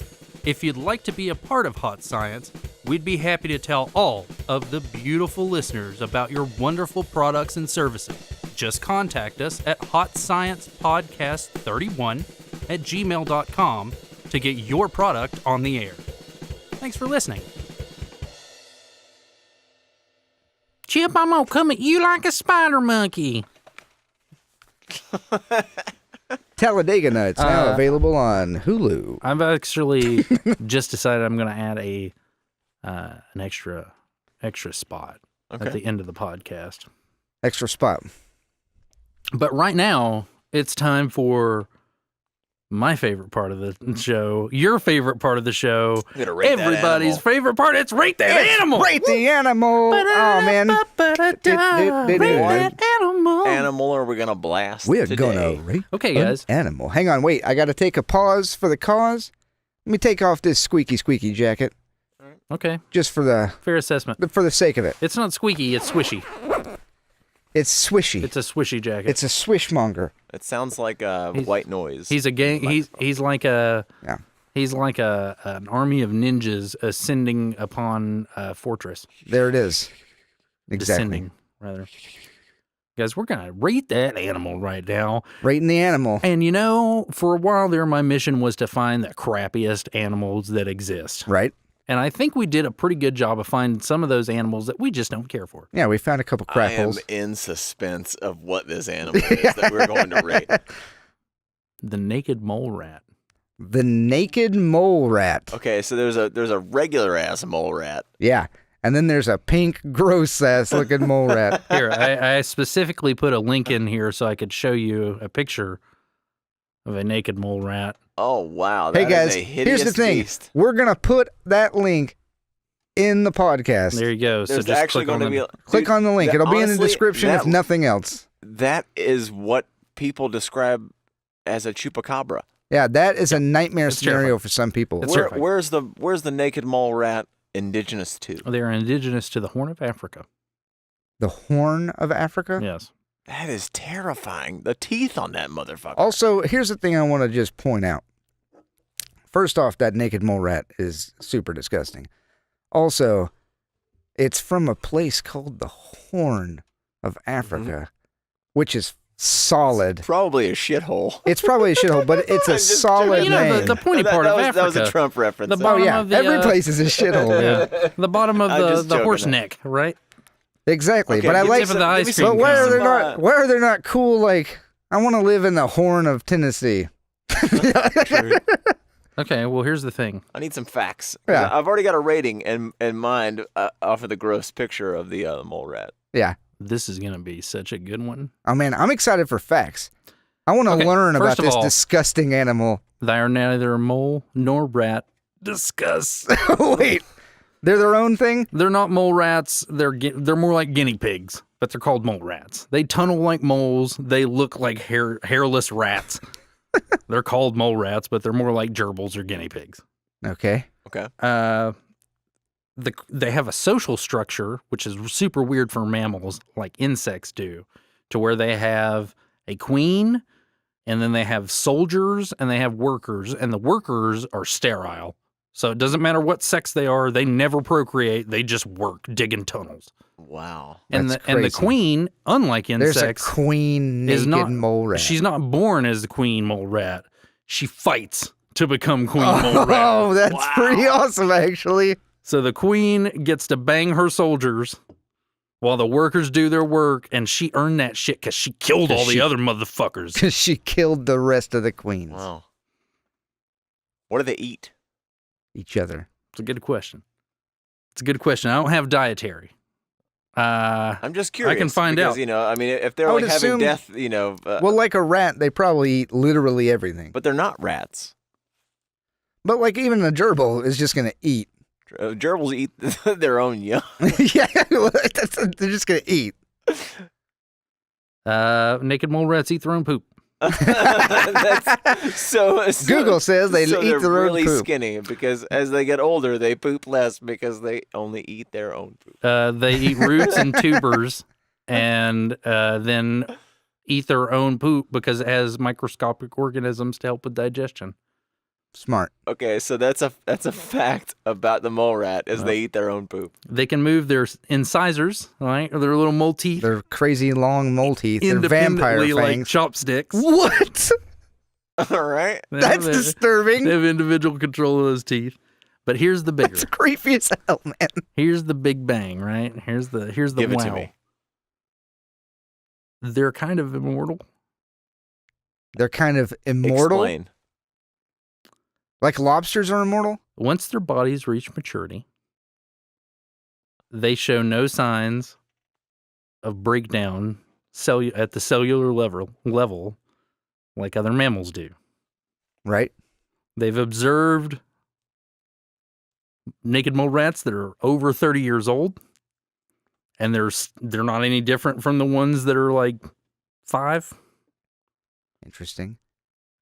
if you'd like to be a part of Hot Science, we'd be happy to tell all of the beautiful listeners about your wonderful products and services. Just contact us at hotsciencepodcast31@gmail.com to get your product on the air. Thanks for listening. Chip, I'm gonna come at you like a spider monkey. Talladega Nights now available on Hulu. I've actually just decided I'm gonna add an extra spot at Okay. the end of the podcast. Extra spot. But right now, it's time for my favorite part of the show, your favorite part of the show, I'm gonna rate that everybody's animal. favorite part. It's Rate That Animal. Rate the animal. Oh man. Rate that animal. Animal are we gonna blast We're today? gonna rate Okay, an guys. animal. Hang on, wait. I gotta take a pause for the cause. Let me take off this squeaky jacket Okay, just for the fair assessment. sake of it. It's not squeaky, it's swishy. It's swishy. It's a swishy jacket. It's a swishmonger. It sounds like a He's- white noise. He's a gang. He's like a Yeah. he's like an army of ninjas ascending upon a fortress. There it is. Exactly. Descending, rather. Guys, we're going to rate that animal right now. Rating the animal. And you know, for a while there, my mission was to find the crappiest animals that exist. Right? And I think we did a pretty good job of finding some of those animals that we just don't care for. Yeah, we found a couple crap I am holes. in suspense of what this animal is that we're going to rate. The naked mole rat. The naked mole rat. Okay, so there's a regular ass mole rat. Yeah. And then there's a pink, gross ass looking mole rat. Here, I specifically put a link in here so I could show you a picture of a naked mole rat. Oh wow! Hey that guys, is a here's hideous the thing. beast. We're going to put that link in the podcast. There you go. There's so just actually click going on to the, be Click dude, on the link. that- It'll be in the honestly, description if nothing else. That is what people describe as a chupacabra. Yeah, that is a nightmare It's scenario terrifying. for some people. It's Where, terrifying. where's the naked mole rat indigenous to? They're indigenous to the Horn of Africa. The Horn of Africa? Yes. That is terrifying. The teeth on that motherfucker. Also, here's the thing I want to just point out. First off, that naked mole rat is super disgusting. Also, it's from a place called the Horn of Africa, which is solid. Probably a shithole. It's probably a shithole, but it's I'm a just solid You know, name. the pointy part of That was a Africa. Trump reference. The there. Oh bottom yeah, of the, every place is a shithole. Yeah. The bottom of I'm the just joking. horse neck, right? Exactly, Okay, but I give like. me Tip of the ice give me cream But some- why are cone. they not? Why are they not cool? Like, I want to live in the Horn of Tennessee. Okay, well, here's the thing. I need some facts. 'Cause Yeah. I've already got a rating in mind off of the gross picture of the mole rat. Yeah. This is going to be such a good one. Oh man, I'm excited for facts. I want to Okay, learn about first of this all- disgusting animal. They are neither mole nor rat. Discuss. Wait, they're their own thing? They're not mole rats. They're more like guinea pigs, but they're called mole rats. They tunnel like moles. They look like hairless rats. They're called mole rats, but they're more like gerbils or guinea pigs. Okay. Okay. They have a social structure, which is super weird for mammals, like insects do, to where they have a queen, and then they have soldiers, and they have workers, and the workers are sterile. So it doesn't matter what sex they are; they never procreate. They just work digging tunnels. Wow. And That's the crazy. queen, unlike There's a insects, queen is naked not mole rat. she's not born as the queen mole rat. She fights to become queen mole rat. Oh, that's pretty awesome, actually. So the queen gets to bang her soldiers while the workers do their work, and she earned that shit because she killed all the other motherfuckers. Because she killed the rest of the queens. Wow. What do they eat? Each other. It's a good question. It's a good question. I don't have dietary. I'm just curious. find because, out. You know, I mean, if they're I would like having assume- death, you know, Well, like a rat, they probably eat literally everything. but they're not rats. But like even a gerbil is just going to eat. Gerbils eat their own young. Yeah, they're just going to eat. Naked mole rats eat their own poop. That's so Google says they so eat they're their own really poop. skinny because as they get older, they poop less because they only eat their own poop. They eat roots and tubers, and then eat their own poop because it has microscopic organisms to help with digestion. Smart. Okay, so that's a fact about the mole rat is they eat their own poop. They can move their incisors, right, or their little mole teeth, They're crazy long mole teeth. They're vampire independently like fangs. chopsticks. What? All right. That's They disturbing. have individual control of those teeth. But here's the bigger. That's creepy as hell, man. Here's the big bang, right? Here's the Give it wow. to me. They're kind of immortal. They're kind of immortal. Explain. Like lobsters are immortal? Once their bodies reach maturity, they show no signs of breakdown at the cellular level like other mammals do. Right? They've observed naked mole rats that are over 30 years old, and they're not any different from the ones that are like 5, Interesting.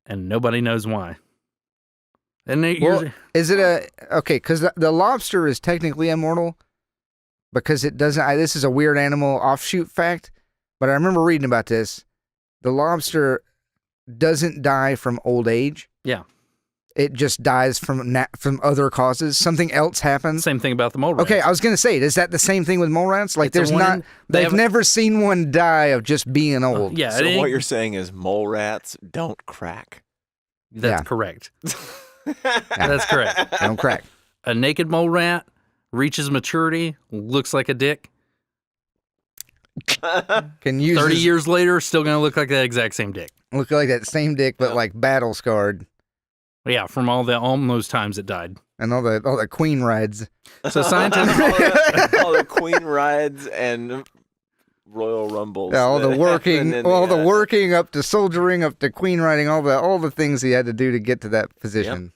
and nobody knows why. And Well, is it okay? Because the lobster is technically immortal because it doesn't. This is a weird animal offshoot fact, but I remember reading about this. The lobster doesn't die from old age. Yeah. it just dies from other causes? Something else happens? Same thing about the mole rats. Okay, I was gonna say, is that the same thing with mole rats? Like, It's a there's one in- they they've have- never seen one die of just being old. Yeah, So what you're saying is mole rats don't crack. that's Yeah. correct. That's correct. They don't crack. A naked mole rat reaches maturity, looks like a dick. Can use 30 years later, still going to look like that exact same dick. look like that same dick, but like battle scarred, Yeah, from all those times it died. and all the queen rides. So scientists, all the queen rides and Royal Rumbles. Yeah, all that the working, happen in all the the working up to soldiering, up to queen riding, all the things he had to do to get to that position.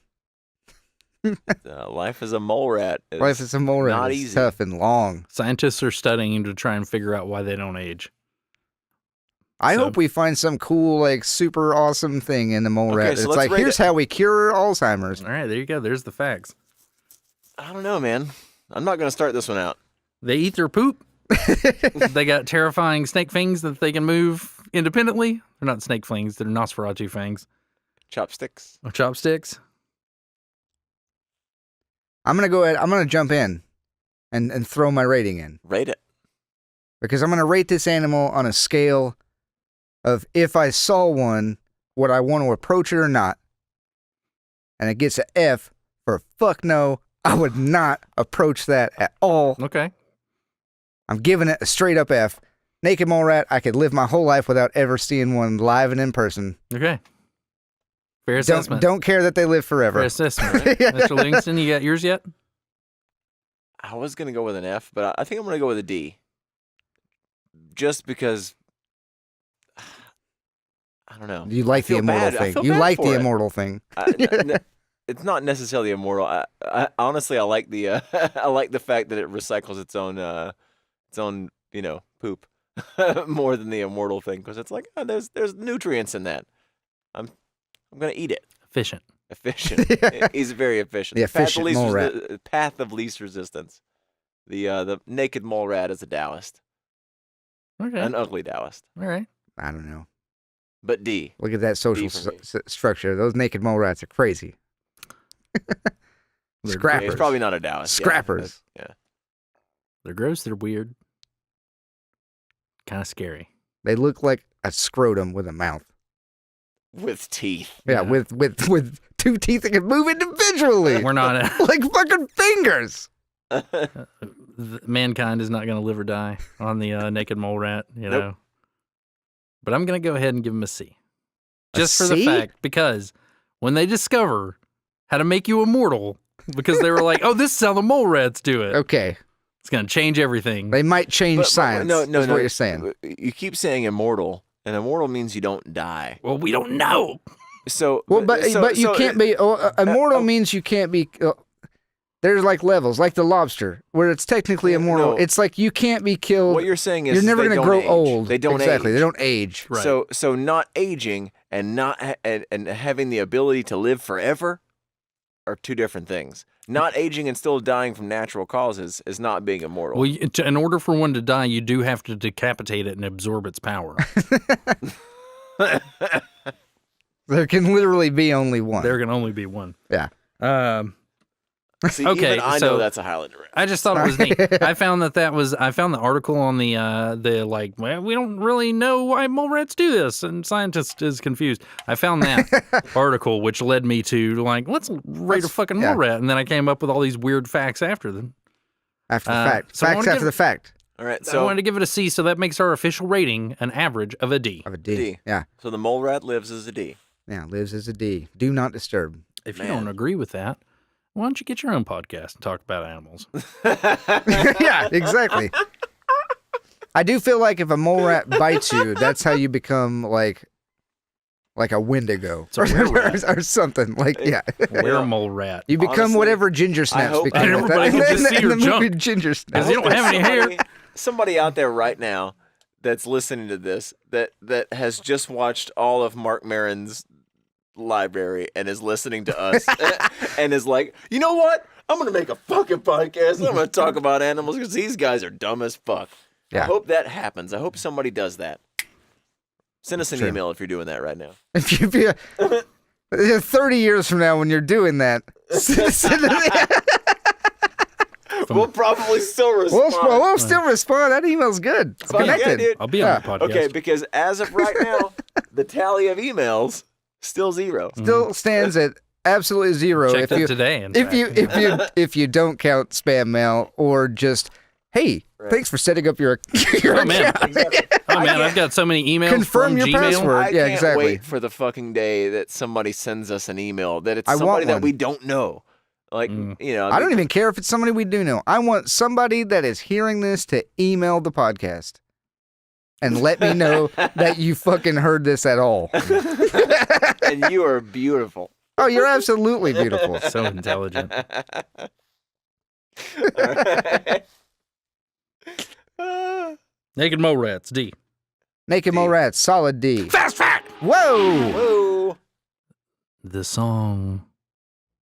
life as a mole rat. Is Life as a mole rat not is easy. tough and long. scientists are studying to try and figure out why they don't age. I So- hope we find some cool, like, super awesome thing in the mole Okay, rat. so It's let's like, rate here's it. how we cure Alzheimer's. All right, there you go. There's the facts. I don't know, man. I'm not going to start this one out. They eat their poop. They got terrifying snake fangs that they can move independently. They're not snake fangs, they're Nosferatu fangs. Chopsticks. Or chopsticks. I'm gonna go ahead. I'm gonna jump in, and throw my rating in, Rate it. because I'm gonna rate this animal on a scale of, if I saw one, would I want to approach it or not? And it gets an F for fuck no. I would not approach that at all. Okay. I'm giving it a straight up F. Naked mole rat, I could live my whole life without ever seeing one live and in person. Okay. Fair assessment. Don't care that they live Fair forever. assessment. Mr. Livingston, you got yours yet? I was going to go with an F, but I think I'm going to go with a D. Just because, I don't know. You like the feel immortal bad. I thing. feel You bad like for the it. immortal thing. It's not necessarily immortal. I honestly, I like the I like the fact that it recycles its own poop more than the immortal thing, because it's like, oh, there's nutrients in that. I'm gonna eat it. Efficient. Efficient. He's very efficient. The Path of efficient least mole rat. Path of least resistance. The naked mole rat is a Taoist, Okay. an ugly Taoist, All right. I don't know. but D. Look at that social for me. structure. Those naked mole rats are crazy. They're Scrappers. It's probably not a Taoist. Scrappers. Yeah. They're gross. They're weird. Kind of scary. They look like a scrotum with a mouth. With teeth. Yeah, Yeah. with two teeth that can move individually. We're not. like fucking fingers. Mankind is not going to live or die on the naked mole rat, you Nope. know. But I'm going to go ahead and give him a C. Just for C? the fact, because when they discover how to make you immortal, because they were like, oh, this is how the mole rats do it. Okay, It's going to change everything. they might change But- science. No, is what no. you're saying. You keep saying immortal, and immortal means you don't die. Well, we don't know. So, Well, but you can't be. Immortal means you can't be. There's like levels, like the lobster, where it's technically Yeah, immortal. no. It's like you can't be killed. What you're saying is You're never they going to don't grow age. old. They don't exactly. age. They don't age. Right. So not aging and and having the ability to live forever are two different things. Not aging and still dying from natural causes is not being immortal. Well, in order for one to die, you do have to decapitate it and absorb its power. There can literally be only one. There can only be one. Yeah. See, okay, even I so- know that's a Highlander. I just thought it was neat. I found I found the article on the like, well, we don't really know why mole rats do this, and scientist is confused. I found that article, which led me to like, let's rate a fucking mole yeah. rat, and then I came up with all these weird facts after them. After the Uh, fact. so I Facts wanna after give- the fact. All right, I so wanted to give it a C, so that makes our official rating an average of a D. Of a D. D. Yeah. so the mole rat lives as a D. Yeah. Lives as a D. Do not disturb. If you Man. don't agree with that, why don't you get your own podcast and talk about animals? Yeah, exactly. I do feel like if a mole rat bites you, that's how you become like a Wendigo a were-rat. or something. Like, yeah. Where mole rat? You become Honestly, whatever Ginger Snaps hope- became. And with that. everybody can just see in your the movie junk. Ginger Because Snaps. you don't have any hair. Somebody out there right now that's listening to this that has just watched all of Mark Maron's library and is listening to us and is like, you know what? I'm gonna make a fucking podcast. And I'm gonna talk about animals because these guys are dumb as fuck. I Yeah. hope that happens. I hope somebody does that. Send us an Sure. email if you're doing that right now. If you 30 years from now, when you're doing that, We'll probably still respond. we'll still respond. That email's good. It's Fuck yeah, connected. dude. I'll be on the podcast. Okay, because as of right now, the tally of emails still 0. Still stands at absolutely 0. Check that today. in fact. If you don't count spam mail or just, hey, thanks for setting up your Oh man, account. I've got so many emails Confirm from your Gmail. password. I Yeah, can't exactly. wait for the fucking day that somebody sends us an email that it's I want somebody that one. we don't know. Like, you know, I don't even care if it's somebody we do know. I want somebody that is hearing this to email the podcast and let me know that you fucking heard this at all. And you are beautiful. Oh, you're absolutely beautiful. So intelligent. Naked Mole Rats, D. Naked Mole Rats, solid D. Fast fact! Whoa! Whoa. The song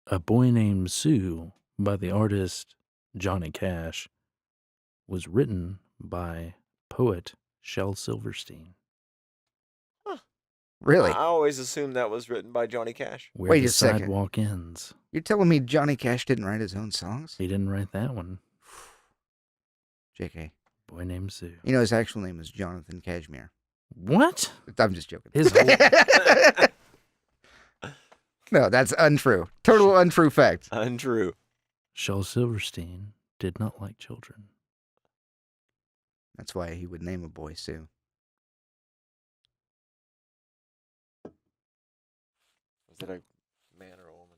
A Boy Named Sue by the artist Johnny Cash was written by poet Shel Silverstein. Really? I always assumed that was written by Johnny Cash. Where Wait the a second. Sidewalk Ends. You're telling me Johnny Cash didn't write his own songs? He didn't write that one. JK. Boy Named Sue. You know his actual name is Jonathan Cashmere. What? I'm just joking. His whole... No, that's untrue. Total untrue fact. Untrue. Shel Silverstein did not like children. That's why he would name a boy Sue. Was it a man or a woman?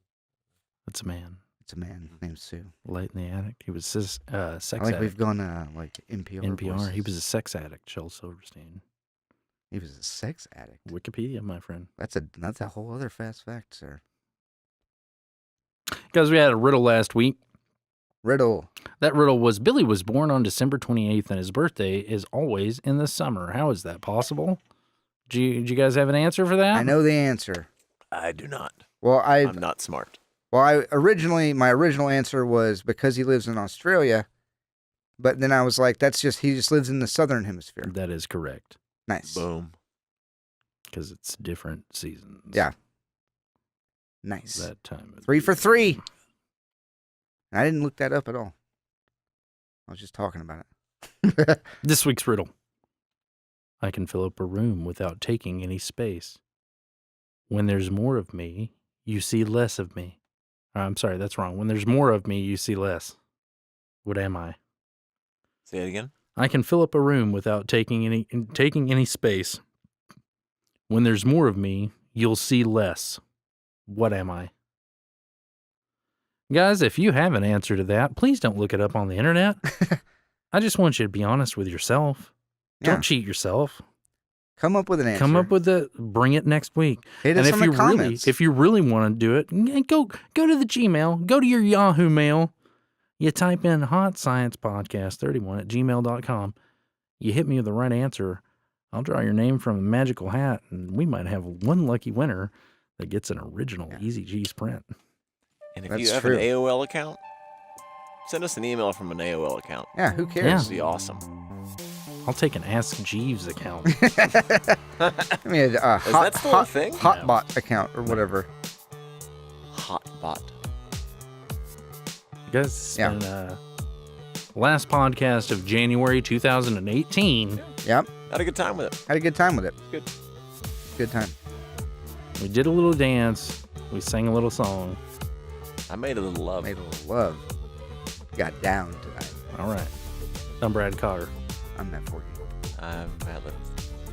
That's a man. It's a man named Sue. Light in the attic. He was sex I think addict. we've gone like NPR. NPR. He was voices. a sex addict, Shel Silverstein. He was a sex addict. Wikipedia, my friend. That's a whole other fast fact, sir. Guys, we had a riddle last week. Riddle. That riddle was Billy was born on December 28th and his birthday is always in the summer. How is that possible? Do you guys have an answer for that? I know the answer. I do not. Well, I'm not smart. my original answer was because he lives in Australia, but then I was like, he just lives in the southern hemisphere. That is correct Nice. Boom. because it's different seasons. Yeah. Nice. That time. of 3 the for year. 3. I didn't look that up at all. I was just talking about it. This week's riddle. I can fill up a room without taking any space. When there's more of me, you see less of me. I'm sorry, that's wrong. When there's more of me, you see less. What am I? Say it again. I can fill up a room without taking any space. When there's more of me, you'll see less. What am I? Guys, if you have an answer to that, please don't look it up on the internet. I just want you to be honest with yourself. Yeah. Don't cheat yourself. Come up with an answer. Come up with bring it next week. Hit us And in the comments. if you really want to do it, go to the Gmail, go to your Yahoo Mail. You type in hotsciencepodcast31@gmail.com. You hit me with the right answer. I'll draw your name from a magical hat, and we might have one lucky winner that gets an original Easy G's print. And if That's you have true. an AOL account, send us an email from an AOL account. Yeah, who Yeah. cares? It'd be awesome. I'll take an Ask Jeeves account. I mean, that still a thing? Hotbot account or whatever. Hotbot. Guys, it's Yeah. been last podcast of January 2018. Yep. Had a good time with it. Had a good time with it. Good. Good time. We did a little dance. We sang a little song. I made a little love. Made a little love. Got down tonight. All right. I'm Brad Cotter. I'm Matt Forky. I'm Matt Little.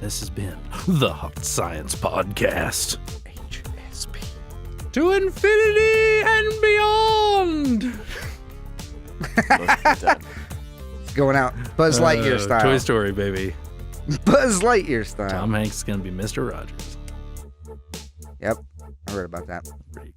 This has been the Hot Science Podcast. HSP. To infinity and beyond. Most of the time. It's going out Buzz Lightyear style. Toy Story, baby. Buzz Lightyear style. Tom Hanks is going to be Mr. Rogers. Yep. I read about that. Pretty